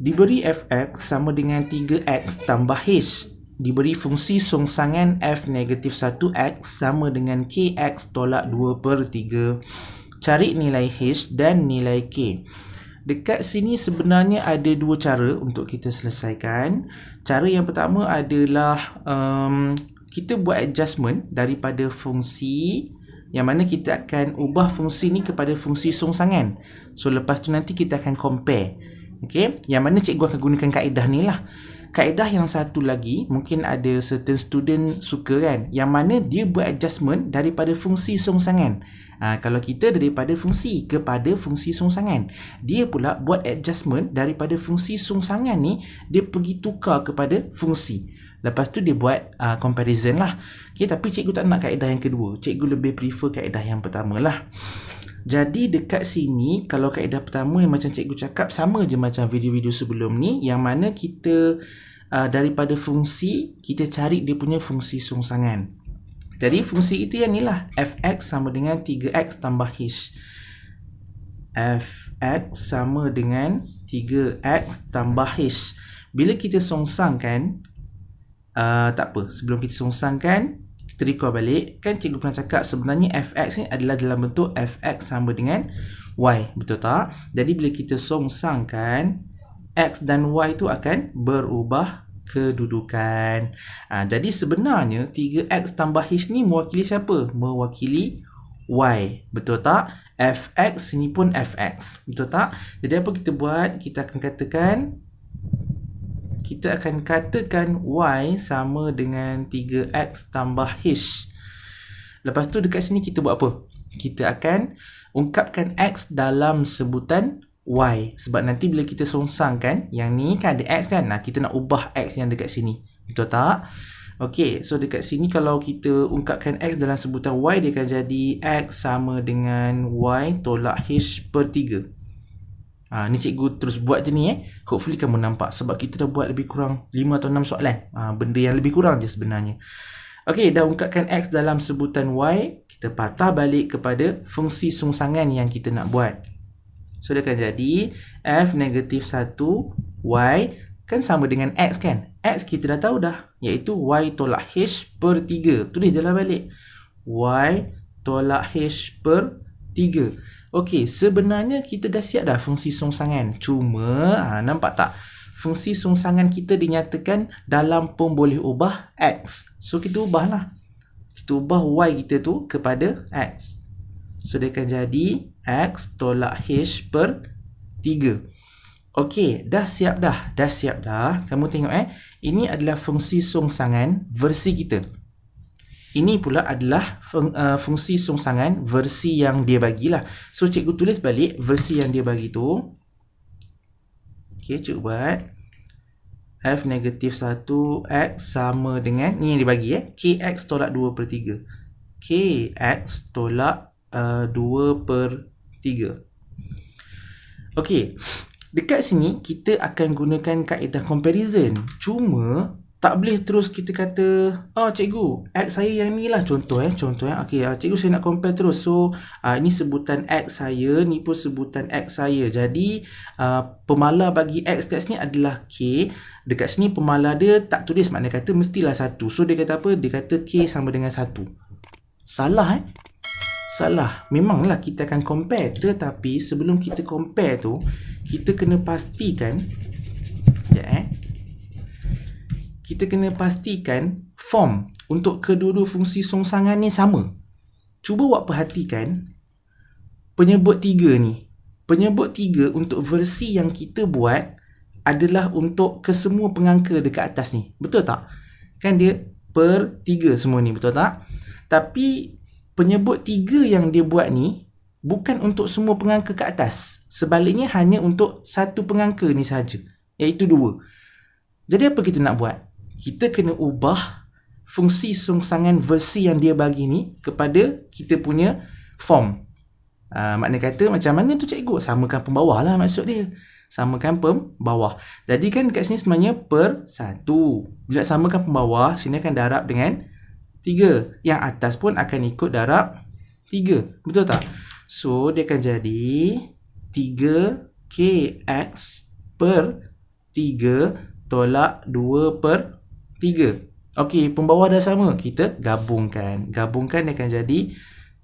Diberi fx sama dengan 3x tambah h. Diberi fungsi songsangan f negatif 1x sama dengan kx tolak 2/3. Cari nilai h dan nilai k. Dekat sini sebenarnya ada dua cara untuk kita selesaikan. Cara yang pertama adalah kita buat adjustment daripada fungsi, yang mana kita akan ubah fungsi ni kepada fungsi songsangan. So lepas tu nanti kita akan compare. Okay? Yang mana cikgu akan gunakan kaedah ni lah. Kaedah yang satu lagi, mungkin ada certain student suka kan, yang mana dia buat adjustment daripada fungsi songsangan. Kalau kita daripada fungsi kepada fungsi songsangan, dia pula buat adjustment daripada fungsi songsangan ni, dia pergi tukar kepada fungsi. Lepas tu dia buat comparison lah. Okay, tapi cikgu tak nak kaedah yang kedua. Cikgu lebih prefer kaedah yang pertama lah. Jadi dekat sini, kalau kaedah pertama yang macam cikgu cakap, sama je macam video-video sebelum ni, yang mana kita daripada fungsi, kita cari dia punya fungsi songsangan. Jadi fungsi itu yang ni lah, fx sama dengan 3x tambah h. Fx sama dengan 3x tambah h. Bila kita songsangkan, tak apa, sebelum kita songsangkan, kita recall balik. Kan cikgu pernah cakap sebenarnya fx ni adalah dalam bentuk fx sama dengan y, betul tak? Jadi bila kita songsangkan, x dan y tu akan berubah kedudukan. Jadi sebenarnya 3x tambah h ni mewakili siapa? Mewakili y, betul tak? Fx ni pun fx, betul tak? Jadi apa kita buat? Kita akan katakan y sama dengan 3x tambah h. Lepas tu dekat sini kita buat apa? Kita akan ungkapkan x dalam sebutan y. Sebab nanti bila kita songsangkan, yang ni kan ada x kan? Kita nak ubah x yang dekat sini, betul tak? Ok, so dekat sini kalau kita ungkapkan x dalam sebutan y, dia akan jadi x sama dengan y tolak h per 3. Ni cikgu terus buat je ni Hopefully kamu nampak, sebab kita dah buat lebih kurang 5 atau 6 soalan. Benda yang lebih kurang je sebenarnya. Ok, dah ungkapkan x dalam sebutan y, kita patah balik kepada fungsi songsangan yang kita nak buat. So dia akan jadi f negatif 1 y kan sama dengan x kan? X kita dah tahu dah, iaitu y tolak h per 3. Tulis je lah balik, y tolak h per 3. Okey, sebenarnya kita dah siap dah fungsi songsangan. Cuma, nampak tak? Fungsi songsangan kita dinyatakan dalam pemboleh ubah x. So, kita ubahlah. Kita ubah y kita tu kepada x. So, dia akan jadi x tolak h per 3. Okey, dah siap dah. Dah siap dah. Kamu tengok ini adalah fungsi songsangan versi kita. Ini pula adalah fungsi songsangan versi yang dia bagilah. So, cikgu tulis balik versi yang dia bagi tu. Okey, cikgu buat. F negatif 1x sama dengan, ni yang dia bagi kx tolak 2/3. Kx tolak 2/3. Okey, dekat sini kita akan gunakan kaedah comparison. Cuma tak boleh terus kita kata, cikgu, x saya yang ni lah, contoh. Okey, cikgu saya nak compare terus. So, ini sebutan x saya, ni pun sebutan x saya. Jadi, pemalar bagi x kat sini adalah k. Dekat sini pemalar dia tak tulis, maknanya kata mestilah 1. So, dia kata apa? Dia kata k sama dengan 1. Salah Salah. Memanglah kita akan compare. Tetapi, sebelum kita compare tu, kita kena pastikan, kita kena pastikan form untuk kedua-dua fungsi songsangan ni sama. Cuba awak perhatikan penyebut 3 ni. Penyebut 3 untuk versi yang kita buat adalah untuk kesemua pengangka dekat atas ni. Betul tak? Kan dia per 3 semua ni, betul tak? Tapi penyebut 3 yang dia buat ni bukan untuk semua pengangka kat atas. Sebaliknya hanya untuk satu pengangka ni sahaja, iaitu 2. Jadi apa kita nak buat? Kita kena ubah fungsi songsangan versi yang dia bagi ni kepada kita punya form. Makna kata macam mana tu cikgu? Samakan pembawah lah maksud dia. Samakan pembawah. Jadi kan kat sini sebenarnya per 1. Bila samakan pembawah, sini akan darab dengan 3. Yang atas pun akan ikut darab 3. Betul tak? So, dia akan jadi 3kx per 3 tolak 2 per 3. Okey, pembawah dah sama. Kita gabungkan. Gabungkan dia akan jadi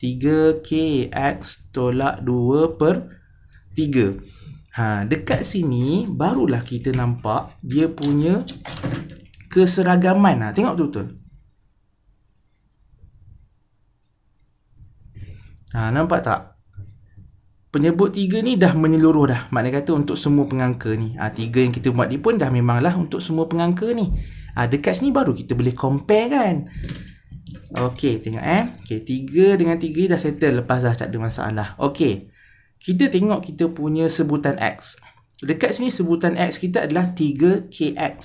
3kx tolak 2 per 3. Dekat sini barulah kita nampak dia punya keseragaman. Tengok betul-betul. Nampak tak? Penyebut 3 ni dah menyeluruh dah. Maknanya kata untuk semua pengangka ni. 3 yang kita buat ni pun dah memanglah untuk semua pengangka ni. Dekat sini baru kita boleh compare kan. Okey, tengok Okey, 3 dengan 3 dah settle. Lepas dah tak ada masalah. Okey. Kita tengok kita punya sebutan X. Dekat sini sebutan X kita adalah 3kx.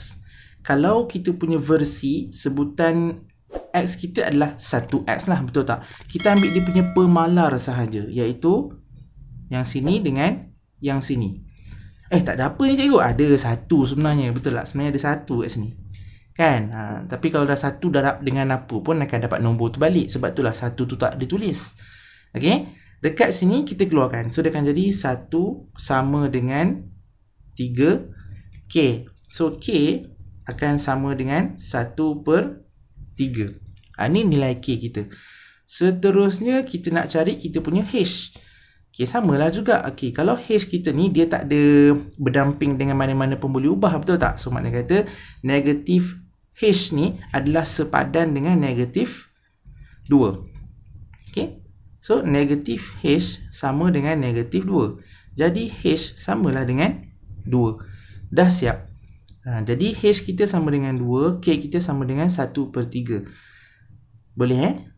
Kalau kita punya versi, sebutan X kita adalah 1x lah. Betul tak? Kita ambil dia punya pemalar sahaja. Iaitu yang sini dengan yang sini. Tak ada apa ni cikgu. Ada satu sebenarnya. Betul tak? Sebenarnya ada satu kat sini. Kan? Tapi kalau dah satu darab dengan apa pun akan dapat nombor tu balik. Sebab itulah satu tu tak ditulis. Okey? Dekat sini kita keluarkan. So dia akan jadi 1 sama dengan 3k. So k akan sama dengan 1 per 3. Ni nilai k kita. Seterusnya kita nak cari kita punya h. Okay, samalah juga. Okay, kalau h kita ni dia tak ada berdamping dengan mana-mana pun boleh ubah, betul tak? So maknanya kata negatif h ni adalah sepadan dengan negatif 2. Okay, so negatif h sama dengan negatif 2. Jadi h samalah dengan 2. Dah siap. Jadi h kita sama dengan 2, k kita sama dengan 1 per 3. Boleh